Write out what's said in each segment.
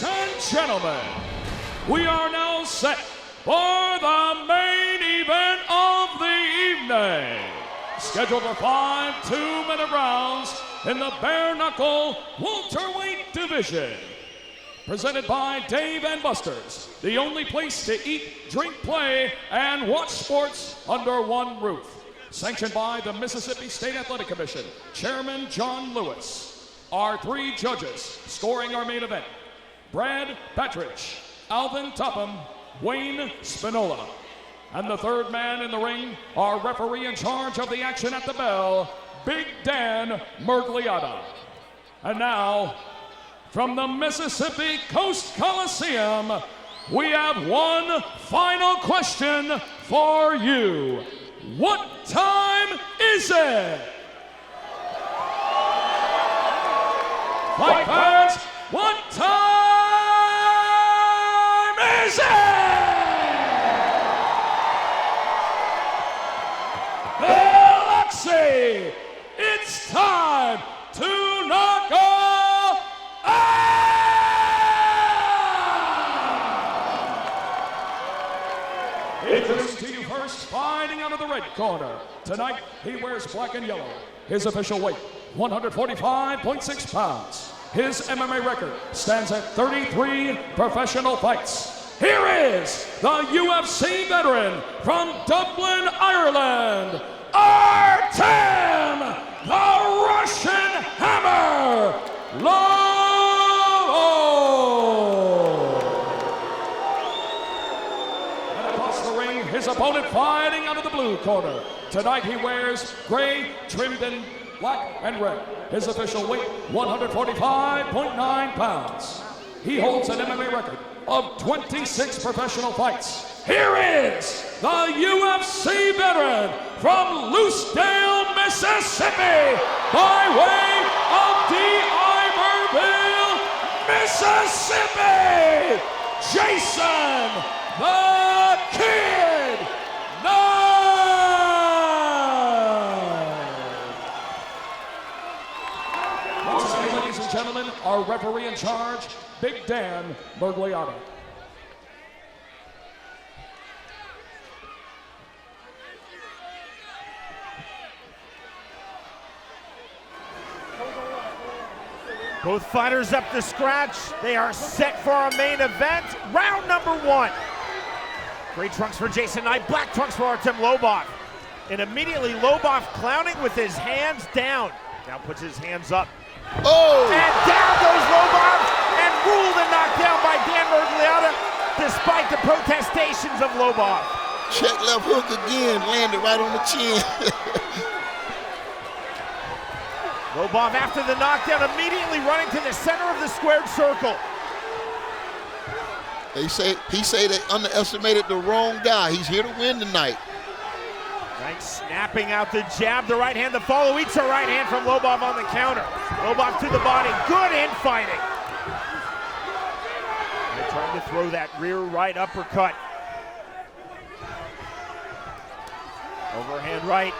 Ladies and gentlemen, we are now set for the main event of the evening. Scheduled for 5 2-minute rounds in the Bare Knuckle welterweight division. Presented by Dave & Buster's, the only place to eat, drink, play, and watch sports under one roof. Sanctioned by the Mississippi State Athletic Commission, Chairman John Lewis. Our 3 judges scoring our main event: Brad Patridge, Alvin Topham, Wayne Spinola. And the third man in the ring, our referee in charge of the action at the bell, Big Dan Murgliata. And now, from the Mississippi Coast Coliseum, we have one final question for you. What time is it? Fight fans, what time is it? Alexei, it's time to knock off. Introducing to you first, fighting out of the red corner. Tonight, he wears black and yellow. His official weight, 145.6 pounds. His MMA record stands at 33 professional fights. Here is the UFC veteran from Dublin, Ireland, Artem, the Russian Hammer, Lobov. And across the ring, his opponent fighting out of the blue corner. Tonight he wears gray trimmed in black and red. His official weight, 145.9 pounds. He holds an MMA record of 26 professional fights. Here is the UFC veteran from Loosedale, Mississippi, by way of Iberville, Mississippi, Jason the Kid Knight. Once again, ladies and gentlemen, our referee in charge, Big Dan Murgliata. Both fighters up to scratch. They are set for our main event. Round number 1. Gray trunks for Jason Knight, black trunks for Artem Lobov. And immediately Lobov clowning with his hands down. Now puts his hands up. Oh! And down goes Lobov, and ruled and knocked down by Dan Murgliata, despite the protestations of Lobov. Check left hook again, landed right on the chin. Lobov, after the knockdown, immediately running to the center of the squared circle. He say they underestimated the wrong guy. He's here to win tonight. Knight snapping out the jab, the right hand to follow. Eats a right hand from Lobov on the counter. Lobov to the body, good infighting. Knight trying to throw that rear right uppercut. Overhand right.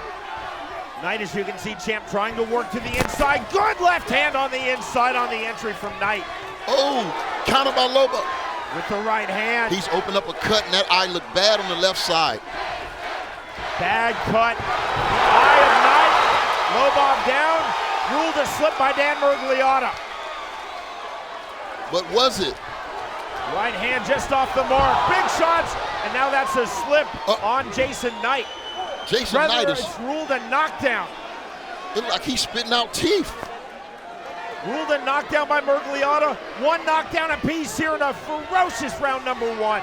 Knight, as you can see, champ trying to work to the inside. Good left hand on the inside on the entry from Knight. Oh, counter by Lobov. With the right hand. He's opened up a cut, and that eye looked bad on the left side. Bad cut. The eye of Knight. Lobov down. Ruled a slip by Dan Murgliata. But was it? Right hand just off the mark. Big shots, and now that's a slip on Jason Knight. Jason Knight is... It's ruled a knockdown. It looked like he's spitting out teeth. Ruled a knockdown by Murgliata. 1 knockdown apiece here in a ferocious round number 1.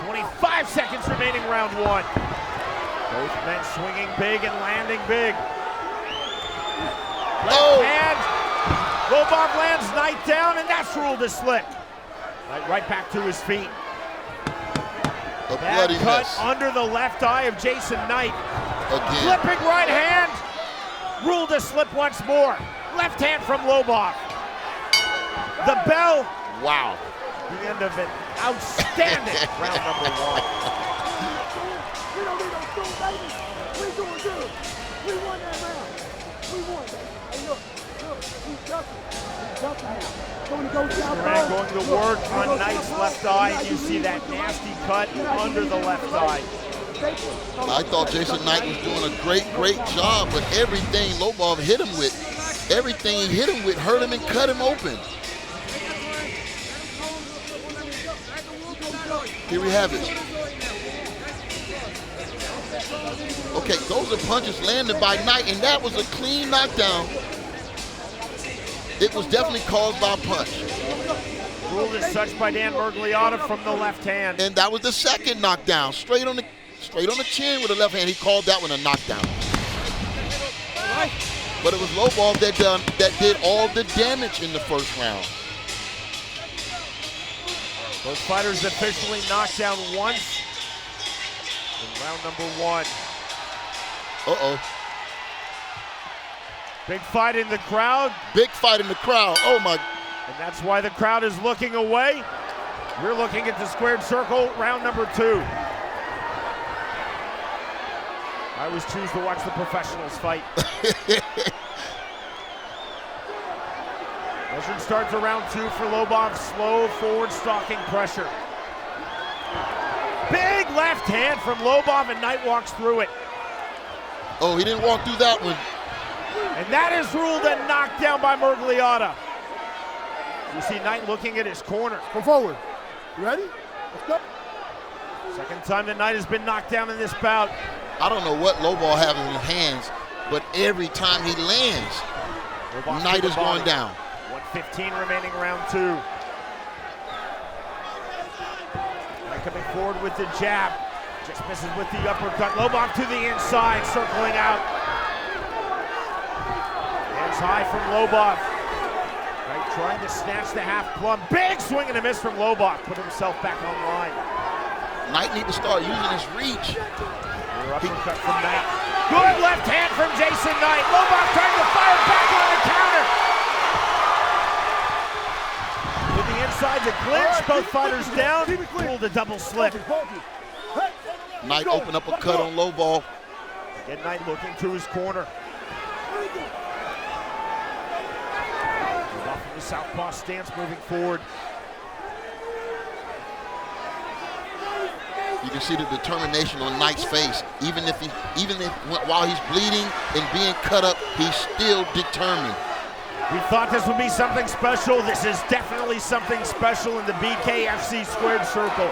25 seconds remaining round 1. Both men swinging big and landing big. Left hand. Lobov lands Knight down, and that's ruled a slip. Knight right back to his feet. A Bad bloody cut mess. under the left eye of Jason Knight. Again. Flipping right hand. Ruled a slip once more. Left hand from Lobov. The bell. Wow. The end of it. Outstanding round number 1. We don't need no school, baby. We doing good. We won that round. We won that. Hey, look, we tough. Duran going to work on Knight's left eye, and you see that nasty cut under the left eye. I thought Jason Knight was doing a great job, but everything Lobov hit him with, everything he hit him with hurt him and cut him open. Here we have it. Okay, those are punches landed by Knight, and that was a clean knockdown. It was definitely caused by a punch. Ruled as such by Dan Mergliotta from the left hand. And that was the second knockdown, straight on the chin with the left hand. He called that one a knockdown. But it was Lobov that did all the damage in the first round. Both fighters officially knocked down once in round number 1. Uh-oh. Big fight in the crowd. Big fight in the crowd. Oh, my. And that's why the crowd is looking away. We're looking at the squared circle, round number 2. I always choose to watch the professionals fight. Measured start to round 2 for Lobov. Slow forward stalking pressure. Big left hand from Lobov, and Knight walks through it. Oh, he didn't walk through that one. And that is ruled a knockdown by Mergliotta. You see Knight looking at his corner. Come forward. You ready? Let's go. Second time that Knight has been knocked down in this bout. I don't know what Lobov has in his hands, but every time he lands, Knight is going down. 1:15 remaining round 2. Knight coming forward with the jab. Just misses with the uppercut. Lobov to the inside, circling out. Hands high from Lobov. Knight trying to snatch the half plumb. Big swing and a miss from Lobov. Put himself back online. Knight need to start using his reach. Another uppercut from Knight. Good left hand from Jason Knight. Lobov trying to fire back on the counter. With the inside to clinch, both fighters down. Pulled a double slip. Knight opened up a cut on Lobov. Again, Knight looking to his corner. Off of the southpaw stance, moving forward. You can see the determination on Knight's face. Even if while he's bleeding and being cut up, he's still determined. We thought this would be something special. This is definitely something special in the BKFC squared circle.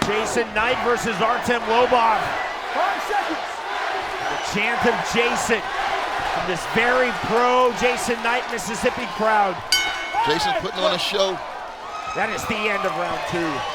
Jason Knight versus Artem Lobov. 5 seconds. The chant of Jason from this very pro Jason Knight Mississippi crowd. Jason's putting on a show. That is the end of round 2.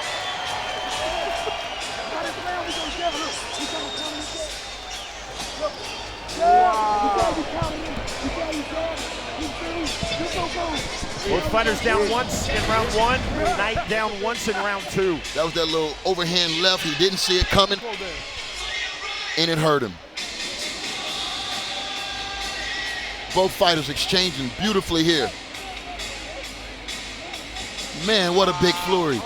Both fighters down once in round 1. Knight down once in round 2. That was that little overhand left. He didn't see it coming, and it hurt him. Both fighters exchanging beautifully here. Man, what a big flurry.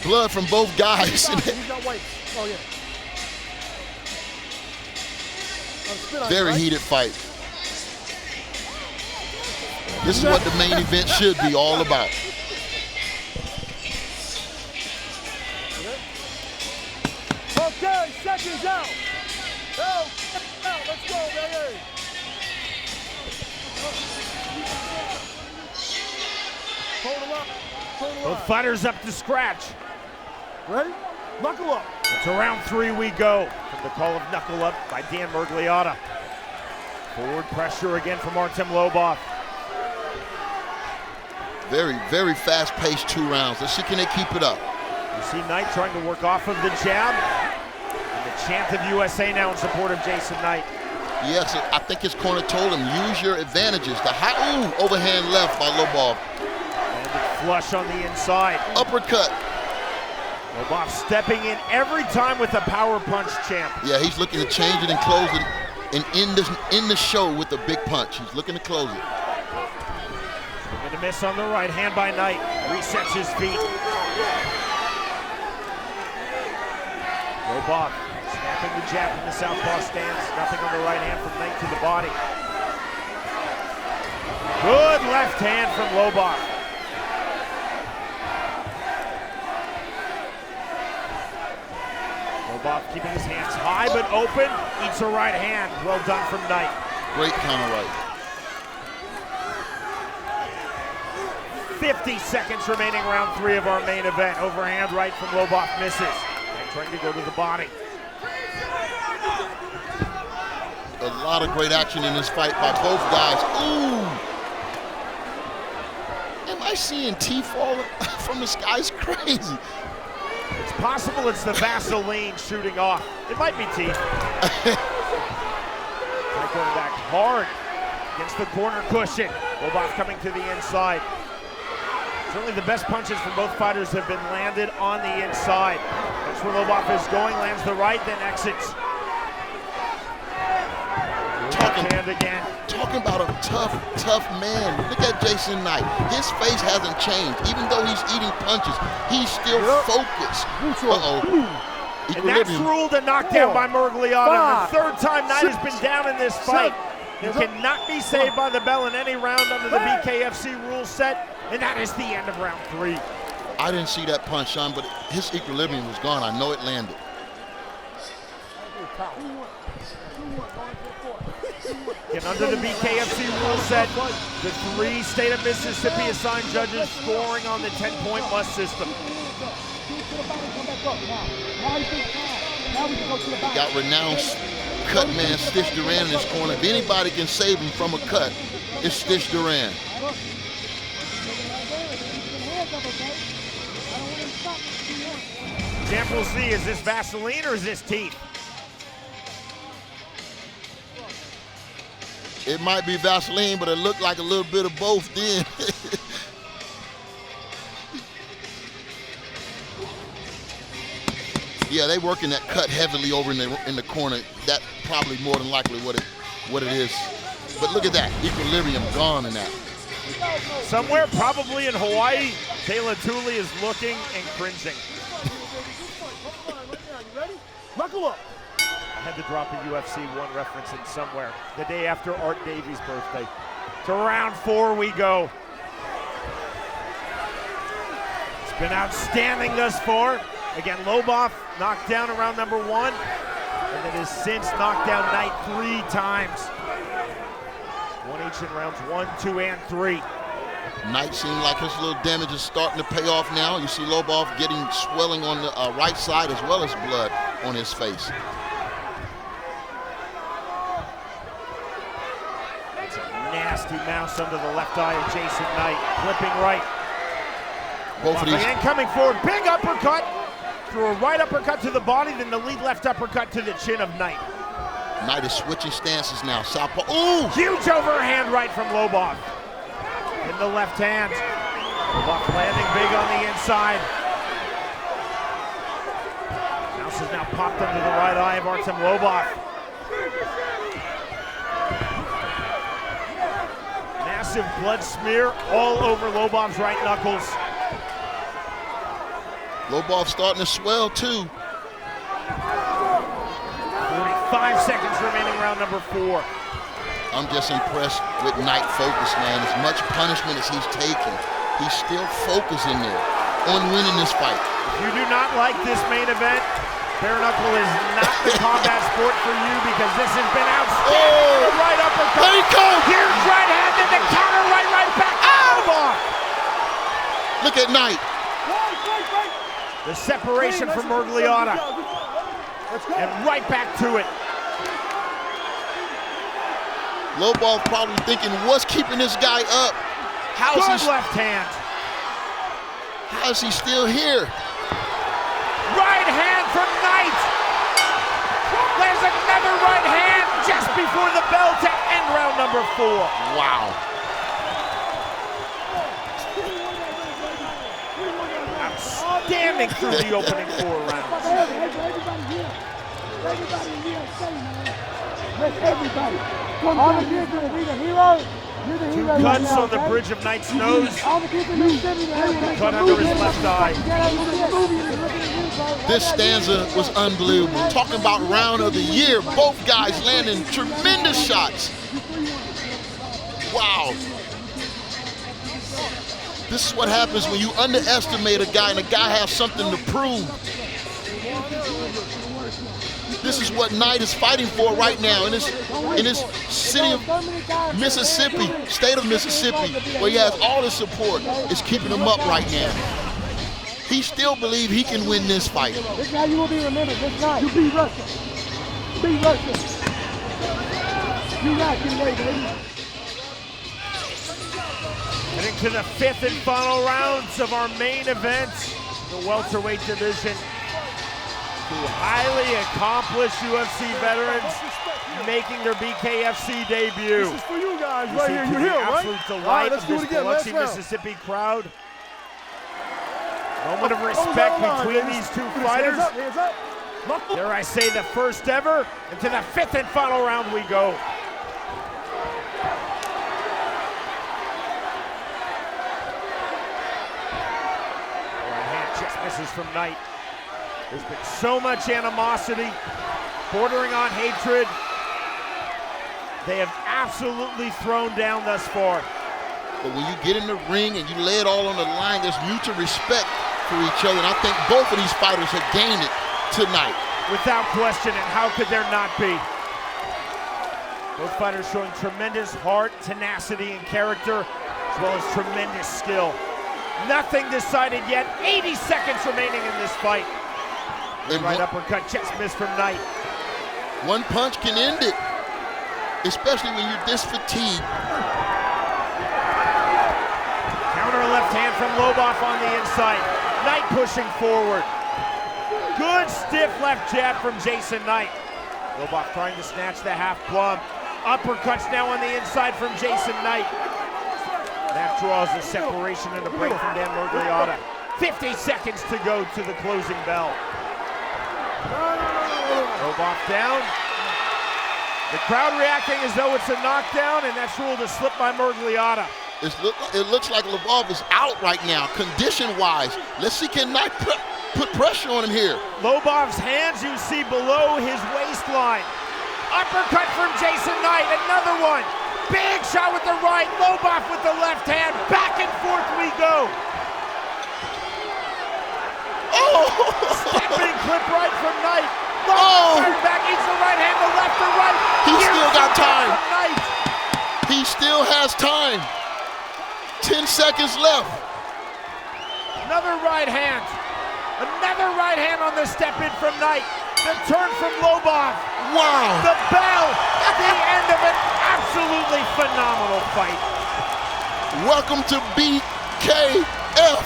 Blood from both guys. He's not white. Oh, yeah. Very heated fight. This is what the main event should be all about. Okay, seconds out. Out, let's go, baby. Hold him up. Both fighters up to scratch. Ready? Knuckle up. To round 3 we go. From the call of knuckle up by Dan Mergliotta. Forward pressure again from Artem Lobov. Very, very fast-paced 2 rounds. Let's see, can they keep it up? You see Knight trying to work off of the jab. And the chant of USA now in support of Jason Knight. Yes, I think his corner told him, use your advantages. The high, overhand left by Lobov. And the flush on the inside. Uppercut. Lobov stepping in every time with a power punch, champ. Yeah, he's looking to change it and close it and end the show with a big punch. He's looking to close it. And a miss on the right hand by Knight. Resets his feet. Lobov snapping the jab in the southpaw stance. Nothing on the right hand from Knight to the body. Good left hand from Lobov. Lobov keeping his hands high but open. Eats a right hand. Well done from Knight. Great counter right. 50 seconds remaining, round 3 of our main event. Overhand right from Lobov misses. And trying to go to the body. A lot of great action in this fight by both guys. Ooh! Am I seeing teeth fall from the sky? It's crazy. It's possible it's the Vaseline shooting off. It might be teeth. Going back hard against the corner cushion. Lobov coming to the inside. Certainly the best punches from both fighters have been landed on the inside. That's where Lobov is going, lands the right, then exits. Talking about a tough man. Look at Jason Knight. His face hasn't changed. Even though he's eating punches, he's still focused. And that's ruled a knockdown by Murgliata. The third time Knight has been down in this fight. He cannot be saved by the bell in any round under the BKFC rule set. And that is the end of round 3. I didn't see that punch, Sean, but his equilibrium was gone. I know it landed. And under the BKFC rule set, the 3 state of Mississippi assigned judges scoring on the 10-point must system. He got renowned cut man Stitch Duran in his corner. If anybody can save him from a cut, it's Stitch Duran. Example C, is this Vaseline or is this teeth? It might be Vaseline, but it looked like a little bit of both then. Yeah, they working that cut heavily over in the corner. That probably more than likely what it is. But look at that, equilibrium gone in that. Somewhere probably in Hawaii, Taylor Tooley is looking and cringing. Knuckle up. I had to drop a UFC 1 reference in somewhere. The day after Art Davies' birthday. To round 4 we go. It's been outstanding thus far. Again, Lobov knocked down in round number 1, and then has since knocked down Knight 3 times. 1 each in rounds 1, 2, and 3. Knight seemed like his little damage is starting to pay off now. You see Lobov getting swelling on the right side as well as blood on his face. That's a nasty mouse under the left eye of Jason Knight. Flipping right. Both of these. Again coming forward, big uppercut. Threw a right uppercut to the body, then the lead left uppercut to the chin of Knight. Knight is switching stances now. Southpaw. Ooh! Huge overhand right from Lobov. In the left hand. Lobov landing big on the inside. Mouse is now popped under the right eye of Artem Lobov. Massive blood smear all over Lobov's right knuckles. Lobov starting to swell too. 45 seconds remaining, round number 4. I'm just impressed with Knight focus, man. As much punishment as he's taken, he's still focusing there on winning this fight. If you do not like this main event, Bare Knuckle is not the combat sport for you, because this has been outstanding. The right uppercut. There he comes. Here's right hand, and the counter right back. Lobov. Look at Knight. The separation from Murgliata. And right back to it. Lobov probably thinking, what's keeping this guy up? Good left hand. How is he still here? Right hand from Knight. There's another right hand just before the bell to end round number 4. Wow. Outstanding through the opening 4 rounds. Everybody here, say, man. Let everybody. All the kids are the hero. You're the hero. 2 cuts on the bridge of Knight's nose. All the kids in Mississippi, Cut under his left eye. This stanza was unbelievable. Talking about round of the year, both guys landing tremendous shots. Wow. This is what happens when you underestimate a guy and a guy has something to prove. This is what Knight is fighting for right now in this city of Mississippi, state of Mississippi, where he has all his support. It's keeping him up right now. He still believes he can win this fight. This is how you will be remembered. This night. You beat Russia. Beat Russia. You got it, baby. Heading to the 5th and final rounds of our main event, the welterweight division. Two highly accomplished UFC veterans making their BKFC debut. This is for you guys right here. You hear, right? Absolute delight of this Biloxi, Mississippi crowd. Moment of respect between these two fighters. Hands up. Dare I say the first ever, and to the 5th and final round we go. Just misses from Knight. There's been so much animosity, bordering on hatred. They have absolutely thrown down thus far. But when you get in the ring and you lay it all on the line, there's mutual respect for each other. And I think both of these fighters have gained it tonight. Without question, and how could there not be? Both fighters showing tremendous heart, tenacity, and character, as well as tremendous skill. Nothing decided yet. 80 seconds remaining in this fight. Right uppercut, chest miss from Knight. One punch can end it, especially when you're this fatigued. Counter left hand from Lobov on the inside. Knight pushing forward. Good stiff left jab from Jason Knight. Lobov trying to snatch the half plum. Uppercuts now on the inside from Jason Knight. That draws a separation and a break from Dan Mergliotta. 50 seconds to go to the closing bell. Lobov down. The crowd reacting as though it's a knockdown, and that's ruled a slip by Mergliotta. It looks like Lobov is out right now, condition-wise. Let's see, can Knight put pressure on him here? Lobov's hands you see below his waistline. Uppercut from Jason Knight, another one. Big shot with the right, Lobov with the left hand. Back and forth we go. Oh! Stepping clip right from Knight. Lobov back, eats the right hand, the left to right. He still got time. Knight. He still has time. 10 seconds left. Another right hand. Another right hand on the step in from Knight. The turn from Lobov. Wow. The bell. The end of an absolutely phenomenal fight. Welcome to BKF.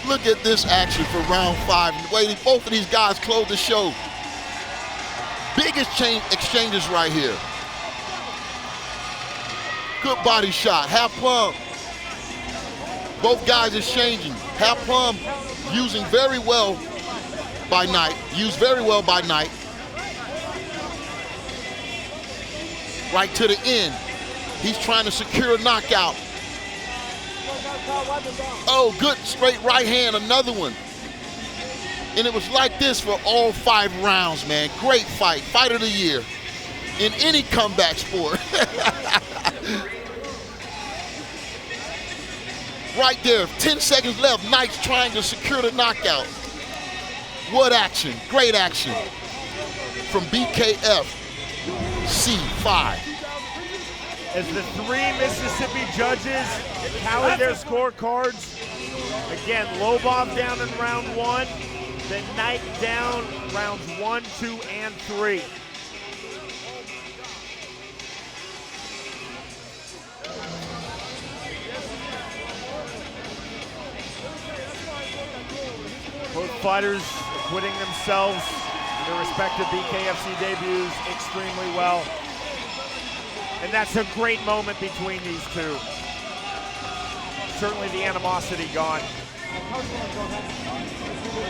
Look at this action for round 5. The way both of these guys close the show. Biggest exchanges right here. Good body shot, half plum. Both guys exchanging. Half plum using very well by Knight. Used very well by Knight. Right to the end. He's trying to secure a knockout. Oh, good straight right hand, another one. And it was like this for all 5 rounds, man. Great fight, fight of the year in any comeback sport. Right there, 10 seconds left. Knight's trying to secure the knockout. What action, great action from BKFC 5. As the 3 Mississippi judges tally their scorecards. Again, Lobov down in round 1, then Knight down rounds 1, 2, and 3. Both fighters acquitting themselves in their respective BKFC debuts extremely well. And that's a great moment between these two. Certainly the animosity gone.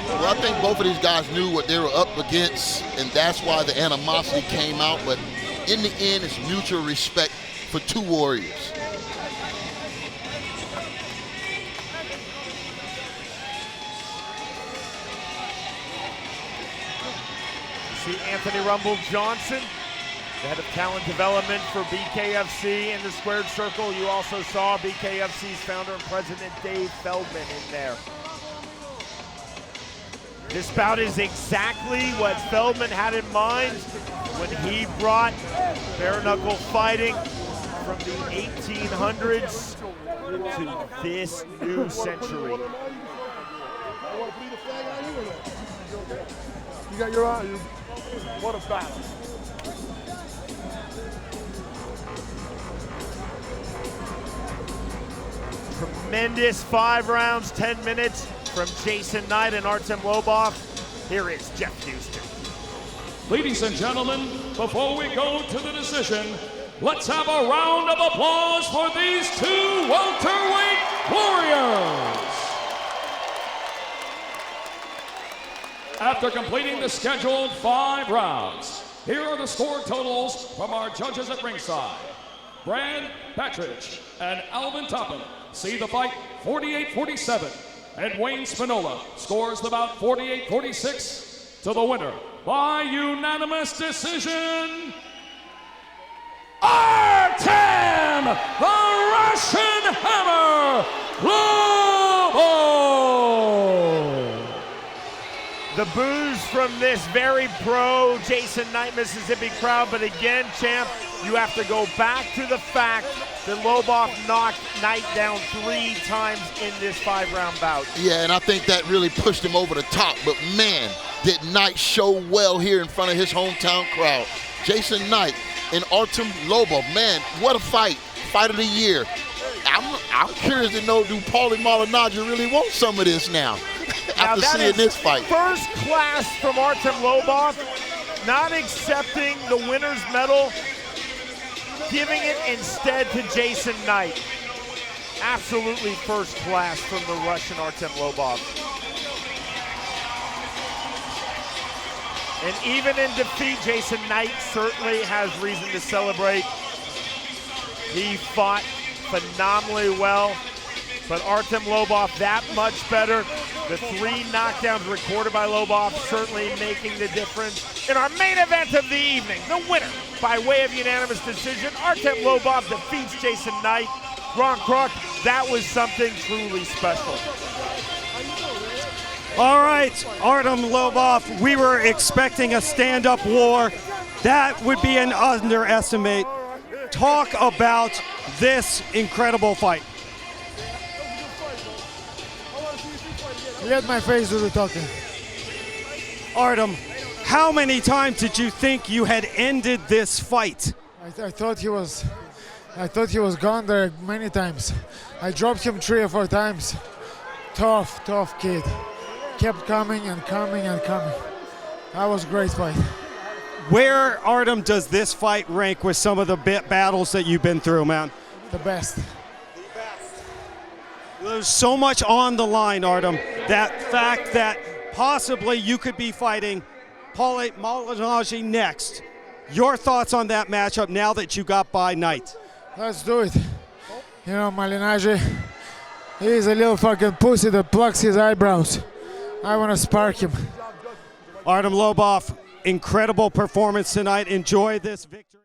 Well, I think both of these guys knew what they were up against, and that's why the animosity came out. But in the end, it's mutual respect for two warriors. See Anthony Rumble Johnson, the head of talent development for BKFC in the squared circle. You also saw BKFC's founder and president Dave Feldman in there. This bout is exactly what Feldman had in mind when he brought bare knuckle fighting from the 1800s to this new century. You got your eye. What a battle. Tremendous 5 rounds, 10 minutes from Jason Knight and Artem Lobov. Here is Jeff Houston. Ladies and gentlemen, before we go to the decision, let's have a round of applause for these two welterweight warriors. After completing the scheduled 5 rounds, here are the score totals from our judges at ringside. Brad Patridge and Alvin Toppin see the fight 48-47, and Wayne Spinola scores the bout 48-46 to the winner by unanimous decision, Artem the Russian Hammer Lobov. The boos from this very pro Jason Knight, Mississippi crowd, but again, champ, you have to go back to the fact that Lobov knocked Knight down 3 times in this 5-round bout. Yeah, and I think that really pushed him over the top, but man, did Knight show well here in front of his hometown crowd. Jason Knight and Artem Lobov, man, what a fight. Fight of the year. I'm curious to know, do Paulie Malignaggi really want some of this now? After seeing this fight. First class from Artem Lobov, not accepting the winner's medal, giving it instead to Jason Knight. Absolutely first class from the Russian Artem Lobov. And even in defeat, Jason Knight certainly has reason to celebrate. He fought phenomenally well, but Artem Lobov that much better. The 3 knockdowns recorded by Lobov certainly making the difference. In our main event of the evening, the winner by way of unanimous decision, Artem Lobov defeats Jason Knight. Ron Kruk, that was something truly special. All right, Artem Lobov, we were expecting a stand-up war. That would be an underestimate. Talk about this incredible fight. Let my face do the talking. Artem, how many times did you think you had ended this fight? I thought he was gone there many times. I dropped him 3 or 4 times. Tough kid. Kept coming and coming and coming. That was a great fight. Where, Artem, does this fight rank with some of the battles that you've been through, man? The best. There's so much on the line, Artem. That fact that possibly you could be fighting Paulie Malignaggi next. Your thoughts on that matchup now that you got by Knight? Let's do it. You know, Malignaggi, he's a little fucking pussy that plucks his eyebrows. I want to spark him. Artem Lobov, incredible performance tonight. Enjoy this victory.